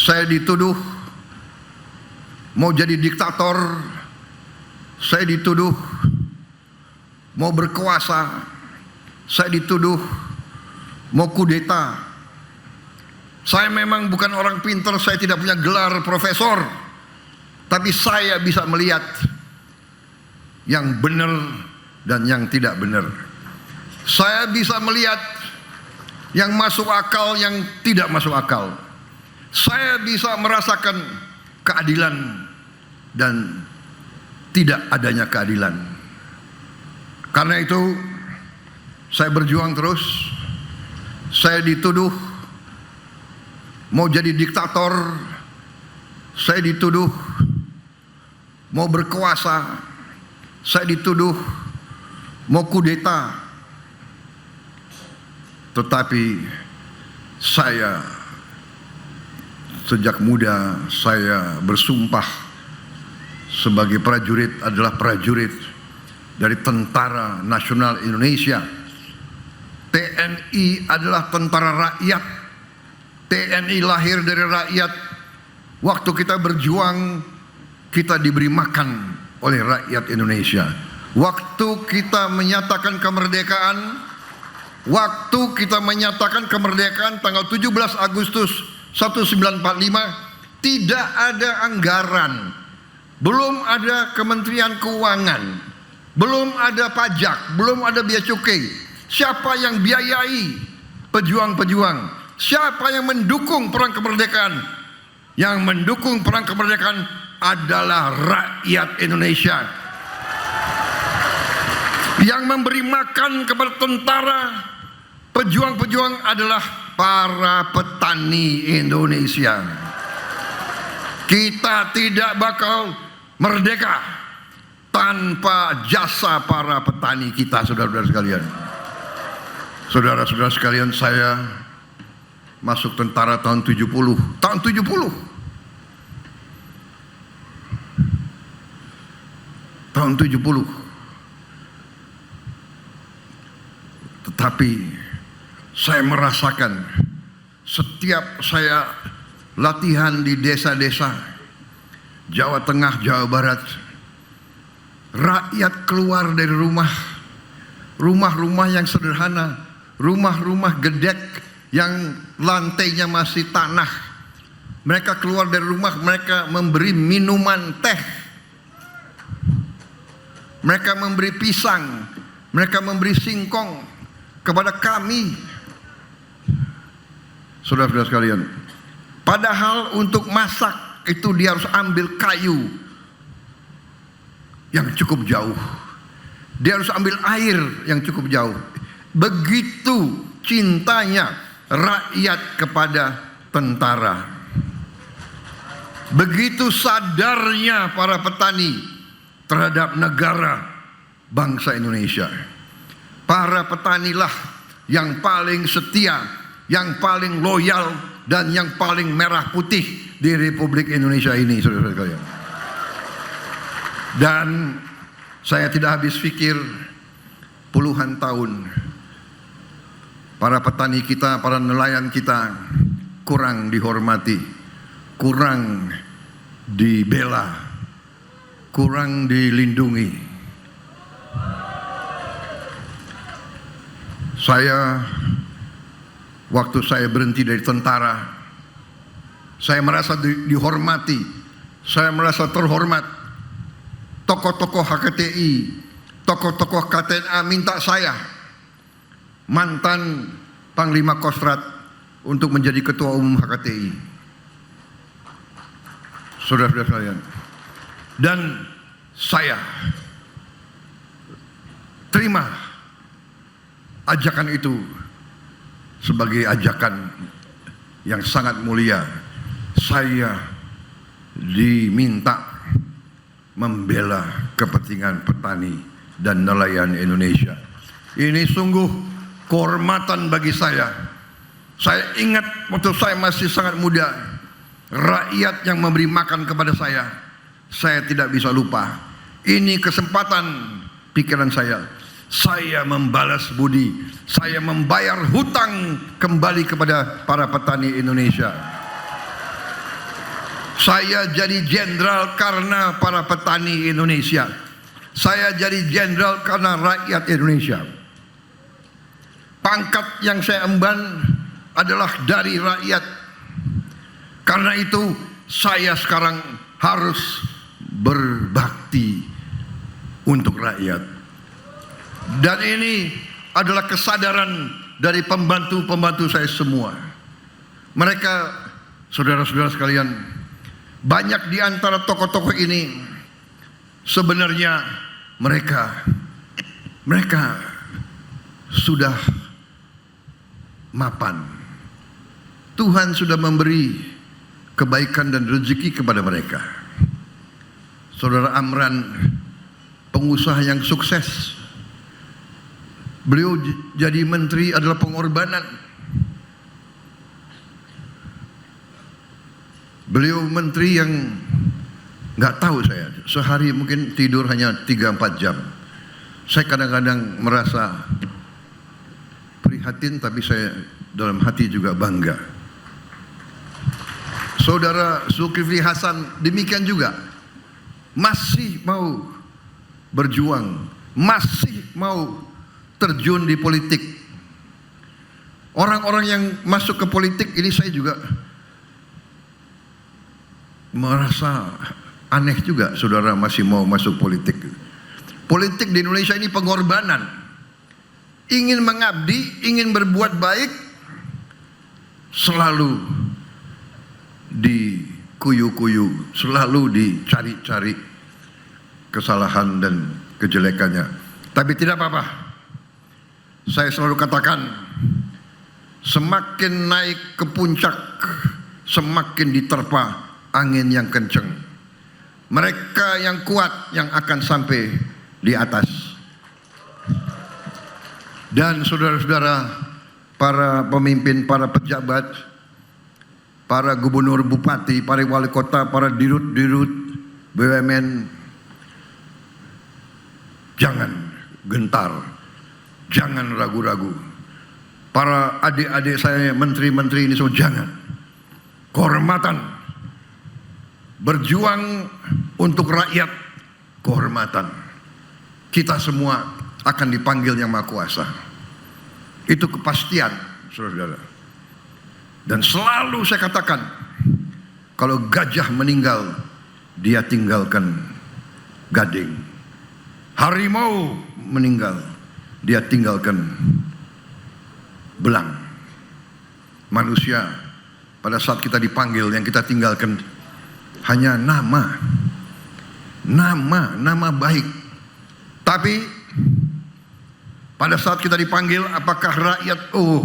saya dituduh mau jadi diktator, saya dituduh mau berkuasa, saya dituduh mau kudeta. Saya memang bukan orang pintar, saya tidak punya gelar profesor, tapi saya bisa melihat yang benar dan yang tidak benar. Saya bisa melihat yang masuk akal, yang tidak masuk akal. Saya bisa merasakan keadilan dan tidak adanya keadilan. Karena itu saya berjuang terus. Saya dituduh mau jadi diktator, saya dituduh mau berkuasa, saya dituduh mau kudeta. Tetapi saya sejak muda saya bersumpah sebagai prajurit adalah prajurit dari Tentara Nasional Indonesia. TNI adalah tentara rakyat. TNI lahir dari rakyat. Waktu kita berjuang, kita diberi makan oleh rakyat Indonesia. Waktu kita menyatakan kemerdekaan, tanggal 17 Agustus 1945, tidak ada anggaran, belum ada Kementerian Keuangan, belum ada pajak, belum ada bea cukai. Siapa yang biayai pejuang-pejuang? Siapa yang mendukung perang kemerdekaan? Yang mendukung perang kemerdekaan adalah rakyat Indonesia. Yang memberi makan kepada tentara, pejuang-pejuang adalah para petani Indonesia. Kita tidak bakal merdeka tanpa jasa para petani kita, saudara-saudara sekalian. Saudara-saudara sekalian, saya masuk tentara tahun 70. Tahun 70. Tahun 70. Tetapi saya merasakan setiap saya latihan di desa-desa Jawa Tengah, Jawa Barat, rakyat keluar dari rumah-rumah yang sederhana, rumah-rumah gedek yang lantainya masih tanah. Mereka keluar dari rumah, mereka memberi minuman teh, mereka memberi pisang, mereka memberi singkong kepada kami, saudara-saudara sekalian. Padahal untuk masak itu dia harus ambil kayu yang cukup jauh, dia harus ambil air yang cukup jauh. Begitu cintanya rakyat kepada tentara, begitu sadarnya para petani terhadap negara bangsa Indonesia. Para petanilah yang paling setia, yang paling loyal, dan yang paling merah putih di Republik Indonesia ini, saudara-saudara sekalian. Dan saya tidak habis pikir, puluhan tahun para petani kita, para nelayan kita kurang dihormati, kurang dibela, kurang dilindungi. Waktu saya berhenti dari tentara, saya merasa dihormati, saya merasa terhormat. Tokoh-tokoh HKTI, tokoh-tokoh KTNA minta saya, mantan Panglima Kostrat, untuk menjadi Ketua Umum HKTI. Saudara-saudara sekalian, dan saya terima ajakan itu sebagai ajakan yang sangat mulia. Saya diminta membela kepentingan petani dan nelayan Indonesia. Ini sungguh kehormatan bagi saya. Saya ingat waktu saya masih sangat muda, rakyat yang memberi makan kepada saya tidak bisa lupa. Ini kesempatan pikiran saya membalas budi, saya membayar hutang kembali kepada para petani Indonesia. Saya jadi jenderal karena para petani Indonesia. Saya jadi jenderal karena rakyat Indonesia. Pangkat yang saya emban adalah dari rakyat. Karena itu saya sekarang harus berbakti untuk rakyat. Dan ini adalah kesadaran dari pembantu-pembantu saya semua. Mereka, saudara-saudara sekalian, banyak di antara tokoh-tokoh ini sebenarnya mereka sudah mapan. Tuhan sudah memberi kebaikan dan rezeki kepada mereka. Saudara Amran, pengusaha yang sukses. Beliau jadi menteri adalah pengorbanan. Beliau menteri yang nggak tahu saya, sehari mungkin tidur hanya 3-4 jam. Saya kadang-kadang merasa prihatin, tapi saya dalam hati juga bangga. Saudara Zulkifli Hasan demikian juga, masih mau berjuang, masih mau terjun di politik. Orang-orang yang masuk ke politik ini saya juga merasa aneh juga, saudara masih mau masuk politik. Politik di Indonesia ini pengorbanan. Ingin mengabdi, ingin berbuat baik, selalu dikuyu-kuyu, selalu dicari-cari kesalahan dan kejelekannya. Tapi tidak apa-apa. Saya selalu katakan, semakin naik ke puncak, semakin diterpa angin yang kencang. Mereka yang kuat yang akan sampai di atas. Dan saudara-saudara, para pemimpin, para pejabat, para gubernur, bupati, para wali kota, para dirut-dirut BUMN, jangan gentar, jangan ragu-ragu. Para adik-adik saya, menteri-menteri ini semua jangan. Kehormatan. Berjuang untuk rakyat, kehormatan. Kita semua akan dipanggil Yang Maha Kuasa. Itu kepastian, saudara-saudara. Dan selalu saya katakan, kalau gajah meninggal, dia tinggalkan gading. Harimau meninggal, dia tinggalkan belang. Manusia, pada saat kita dipanggil, yang kita tinggalkan hanya nama baik. Tapi pada saat kita dipanggil, apakah rakyat, oh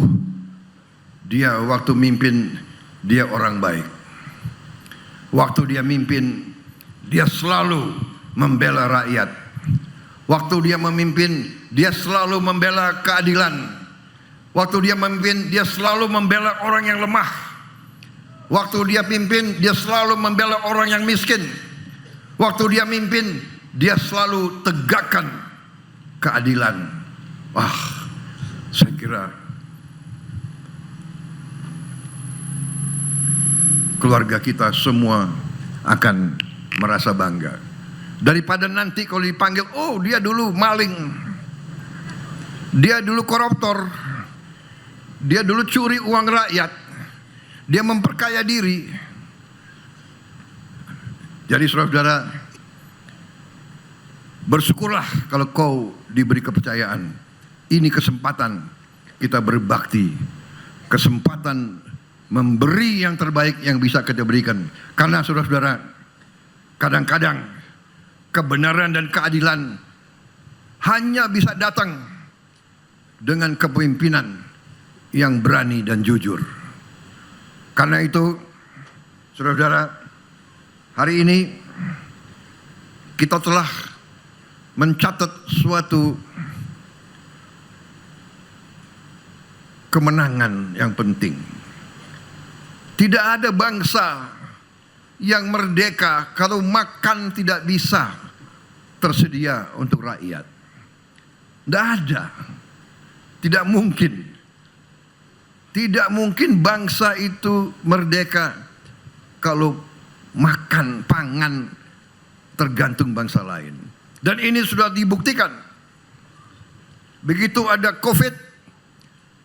dia waktu mimpin dia orang baik, waktu dia mimpin dia selalu membela rakyat, waktu dia memimpin dia selalu membela keadilan, waktu dia memimpin dia selalu membela orang yang lemah, waktu dia pimpin, dia selalu membela orang yang miskin. Waktu dia mimpin, dia selalu tegakkan keadilan. Wah, saya kira keluarga kita semua akan merasa bangga. Daripada nanti kalau dipanggil, oh dia dulu maling, dia dulu koruptor, dia dulu curi uang rakyat, dia memperkaya diri. Jadi saudara-saudara, bersyukurlah kalau kau diberi kepercayaan. Ini kesempatan kita berbakti, kesempatan memberi yang terbaik yang bisa kita berikan. Karena saudara-saudara, kadang-kadang kebenaran dan keadilan hanya bisa datang dengan kepemimpinan yang berani dan jujur. Karena itu, saudara-saudara, hari ini kita telah mencatat suatu kemenangan yang penting. Tidak ada bangsa yang merdeka kalau makan tidak bisa tersedia untuk rakyat. Tidak ada. Tidak mungkin. Tidak mungkin bangsa itu merdeka kalau makan, pangan tergantung bangsa lain. Dan ini sudah dibuktikan. Begitu ada COVID,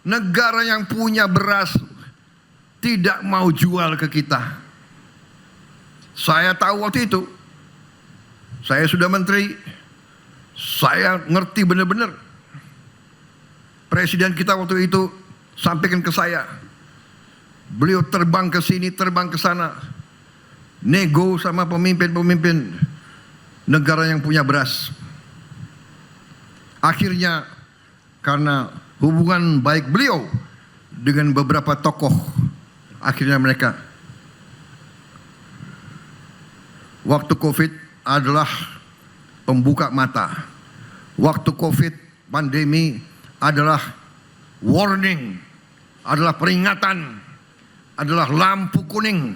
negara yang punya beras tidak mau jual ke kita. Saya tahu waktu itu, saya sudah menteri, saya ngerti benar-benar. Presiden kita waktu itu sampaikan ke saya, beliau terbang ke sini, terbang ke sana, nego sama pemimpin-pemimpin negara yang punya beras. Akhirnya karena hubungan baik beliau dengan beberapa tokoh, akhirnya mereka, waktu COVID adalah pembuka mata. Waktu COVID pandemi adalah warning, adalah peringatan, adalah lampu kuning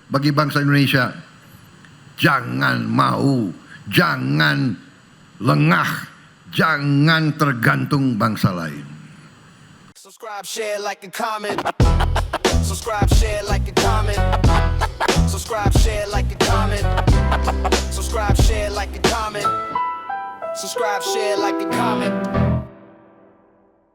bagi bangsa Indonesia. Jangan mau, jangan lengah, jangan tergantung bangsa lain. Subscribe, share, like, and comment. Subscribe, share, like, and comment. Subscribe, share, like, and comment. Subscribe, share, like, and comment. Subscribe, share, like, and comment.